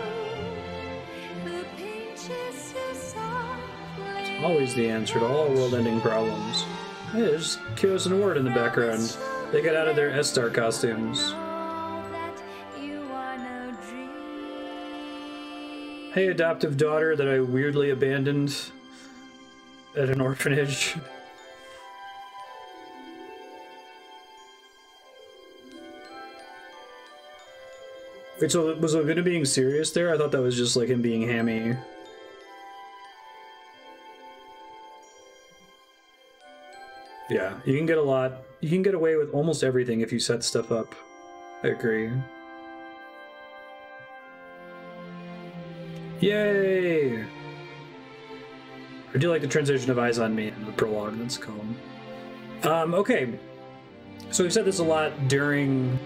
It's always the answer to all world-ending problems. Hey, there's Kios and Ward in the background. They got out of their S-Star costumes. Hey, adoptive daughter that I weirdly abandoned at an orphanage. Wait, so was Lavina being serious there? I thought that was just like him being hammy. Yeah, you can get a lot. You can get away with almost everything if you set stuff up. I agree. Yay! I do like the transition of Eyes on Me in the prologue, that's cool. Okay. So we've said this a lot during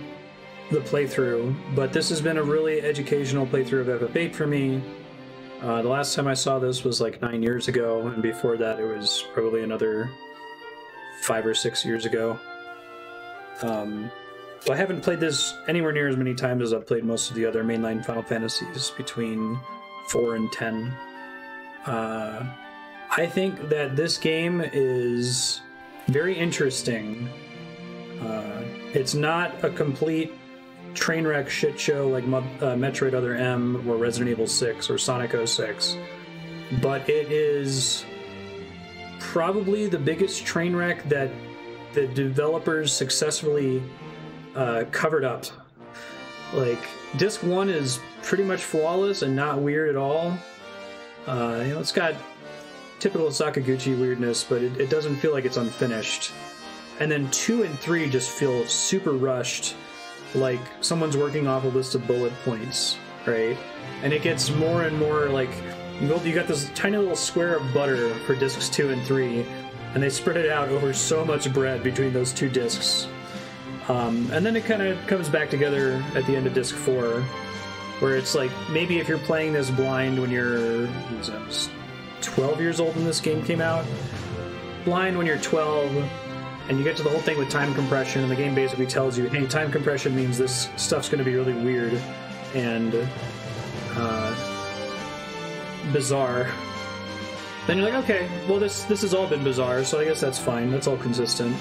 the playthrough, but this has been a really educational playthrough of FF8 for me. The last time I saw this was like 9 years ago, and before that it was probably another 5 or 6 years ago. So I haven't played this anywhere near as many times as I've played most of the other mainline Final Fantasies, between 4 and 10. I think that this game is very interesting. It's not a complete train wreck shit show like Metroid Other M or Resident Evil 6 or Sonic 06, but it is probably the biggest train wreck that the developers successfully covered up. Like, Disc 1 is pretty much flawless and not weird at all. You know, it's got typical Sakaguchi weirdness, but it doesn't feel like it's unfinished. And then 2 and 3 just feel super rushed, like someone's working off a list of bullet points, right? And it gets more and more like, you got this tiny little square of butter for discs 2 and 3, and they spread it out over so much bread between those two discs. And then it kind of comes back together at the end of disc 4, where it's like, maybe if you're playing this blind when you're 12 years old when this game came out, blind when you're 12, and you get to the whole thing with time compression, and the game basically tells you, hey, time compression means this stuff's going to be really weird and bizarre. Then you're like, okay, well, this has all been bizarre, so I guess that's fine. That's all consistent.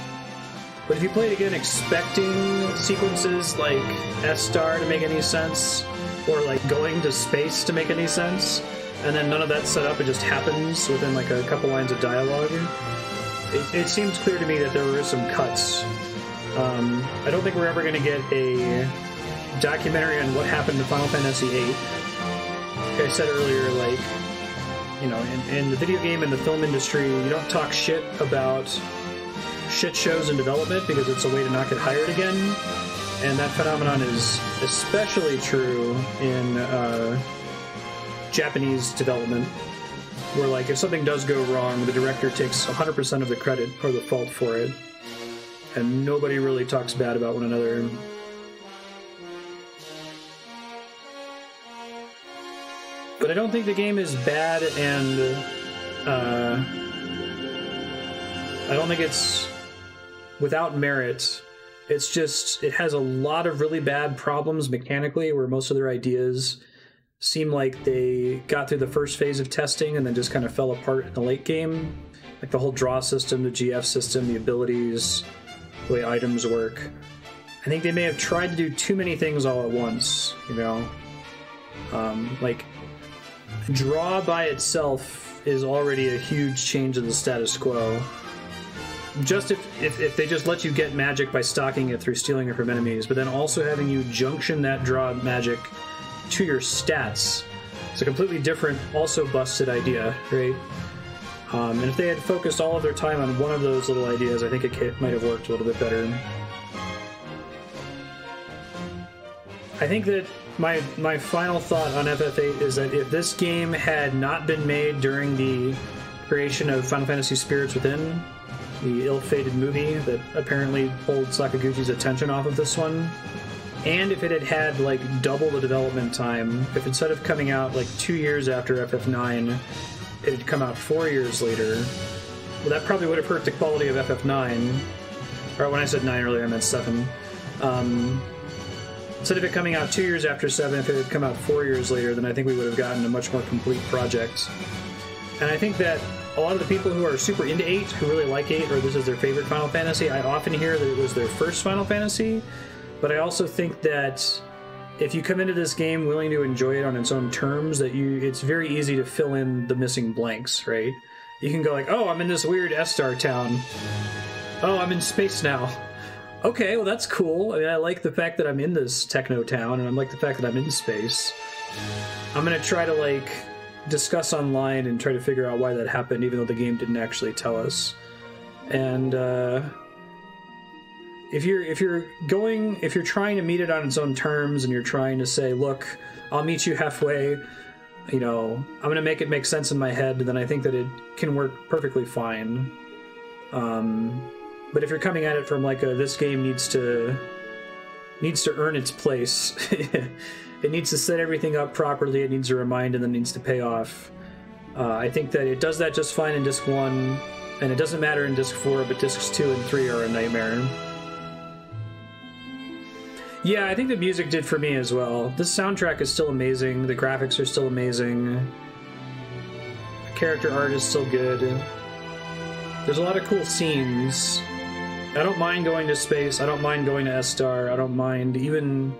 But if you play it again expecting sequences like S-Star to make any sense, or like going to space to make any sense, and then none of that's set up, it just happens within like a couple lines of dialogue, it seems clear to me that there were some cuts. I don't think we're ever going to get a documentary on what happened to Final Fantasy VIII. Like I said earlier, like, you know, in the video game and the film industry, you don't talk shit about shit shows in development because it's a way to not get hired again. And that phenomenon is especially true in Japanese development, where, like, if something does go wrong, the director takes 100% of the credit or the fault for it, and nobody really talks bad about one another. But I don't think the game is bad, and I don't think it's without merit. It's just, it has a lot of really bad problems mechanically, where most of their ideas seem like they got through the first phase of testing and then just kind of fell apart in the late game. Like the whole draw system, the GF system, the abilities, the way items work. I think they may have tried to do too many things all at once, you know? Like, draw by itself is already a huge change of the status quo. Just if they just let you get magic by stocking it through stealing it from enemies, but then also having you junction that draw magic to your stats. It's a completely different, also busted idea, right? And if they had focused all of their time on one of those little ideas, I think it might have worked a little bit better. I think that my final thought on FF8 is that if this game had not been made during the creation of Final Fantasy Spirits Within, the ill-fated movie that apparently pulled Sakaguchi's attention off of this one, and if it had had like double the development time, if instead of coming out like 2 years after FF9, it had come out 4 years later, well, that probably would have hurt the quality of FF9. Or when I said 9 earlier, I meant 7. Instead of it coming out 2 years after 7, if it had come out 4 years later, then I think we would have gotten a much more complete project. And I think that a lot of the people who are super into 8, who really like 8, or this is their favorite Final Fantasy, I often hear that it was their first Final Fantasy, but I also think that if you come into this game willing to enjoy it on its own terms, that it's very easy to fill in the missing blanks, right? You can go like, oh, I'm in this weird S-Star town. Oh, I'm in space now. Okay, well, that's cool. I mean, I like the fact that I'm in this techno town, and I like the fact that I'm in space. I'm going to try to, like, discuss online and try to figure out why that happened, even though the game didn't actually tell us. And, if you're trying to meet it on its own terms, and you're trying to say, look, I'll meet you halfway, you know, I'm going to make it make sense in my head, then I think that it can work perfectly fine. But if you're coming at it from like this game needs to earn its place, it needs to set everything up properly, it needs to remind, and then needs to pay off. I think that it does that just fine in Disc 1, and it doesn't matter in Disc 4, but Discs 2 and 3 are a nightmare. Yeah, I think the music did for me as well. This soundtrack is still amazing, the graphics are still amazing, the character art is still good. There's a lot of cool scenes. I don't mind going to space, I don't mind going to S-Star, I don't mind even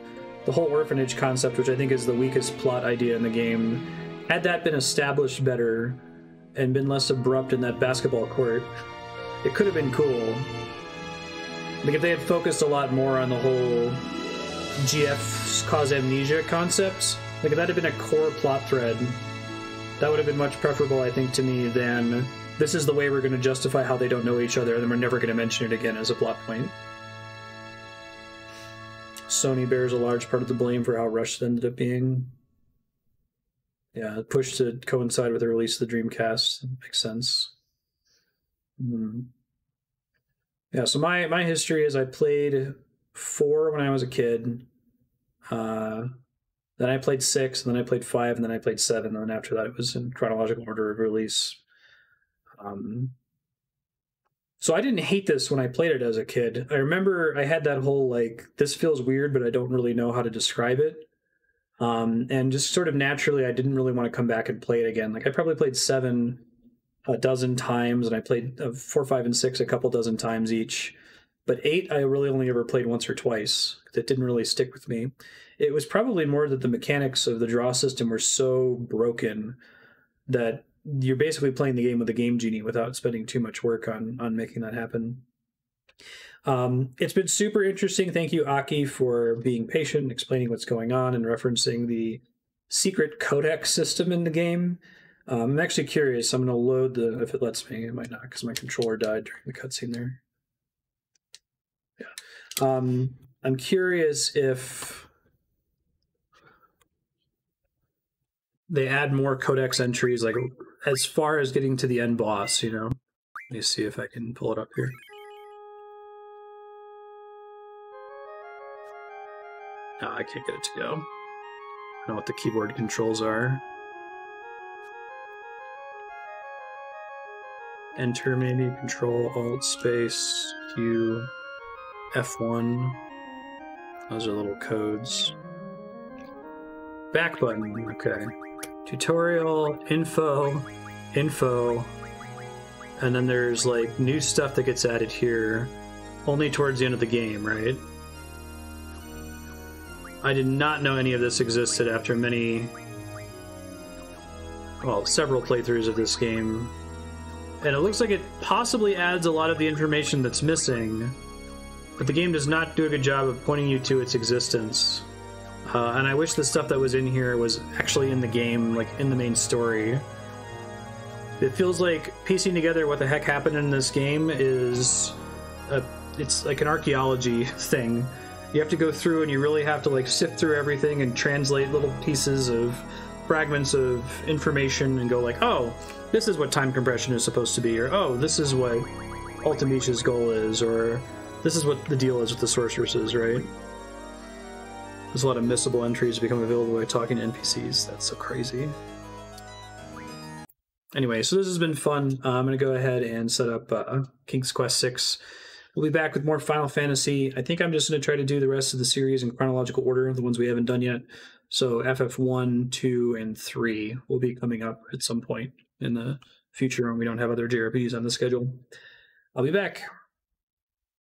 the whole orphanage concept, which I think is the weakest plot idea in the game. Had that been established better and been less abrupt in that basketball court, it could have been cool. Like if they had focused a lot more on the whole GF's cause amnesia concepts, like if that had been a core plot thread, that would have been much preferable, I think, to me than this is the way we're going to justify how they don't know each other, and then we're never going to mention it again as a plot point. Sony bears a large part of the blame for how rushed it ended up being. Yeah, pushed to coincide with the release of the Dreamcast. That makes sense. Yeah, so my history is I played 4 when I was a kid. Then I played 6, and then I played 5, and then I played 7, and then after that it was in chronological order of release. So I didn't hate this when I played it as a kid. I remember I had that whole, like, this feels weird, but I don't really know how to describe it. And just sort of naturally, I didn't really want to come back and play it again. Like, I probably played 7 a dozen times, and I played 4, 5, and 6 a couple dozen times each. But 8, I really only ever played once or twice. That didn't really stick with me. It was probably more that the mechanics of the draw system were so broken that you're basically playing the game with a Game Genie without spending too much work on making that happen. It's been super interesting. Thank you, Aki, for being patient, explaining what's going on, and referencing the secret codex system in the game. I'm actually curious. I'm going to load if it lets me. It might not, because my controller died during the cutscene there. Yeah. I'm curious if they add more codex entries, like as far as getting to the end boss, you know. Let me see if I can pull it up here. No, I can't get it to go. I don't know what the keyboard controls are. Enter maybe, Control, Alt, Space, Q, F1. Those are little codes. Back button, okay. Tutorial, info, and then there's like new stuff that gets added here only towards the end of the game, right? I did not know any of this existed after several playthroughs of this game. And it looks like it possibly adds a lot of the information that's missing, but the game does not do a good job of pointing you to its existence. And I wish the stuff that was in here was actually in the game, like in the main story. It feels like piecing together what the heck happened in this game is it's like an archaeology thing. You have to go through and you really have to like sift through everything and translate little pieces of fragments of information and go like, oh, this is what time compression is supposed to be, or oh, this is what Ultimecia's goal is, or this is what the deal is with the sorceresses, right? There's a lot of missable entries become available by talking to NPCs. That's so crazy. Anyway, so this has been fun. I'm going to go ahead and set up King's Quest VI. We'll be back with more Final Fantasy. I think I'm just going to try to do the rest of the series in chronological order, the ones we haven't done yet. So FF1, 2, and 3 will be coming up at some point in the future when we don't have other JRPGs on the schedule. I'll be back.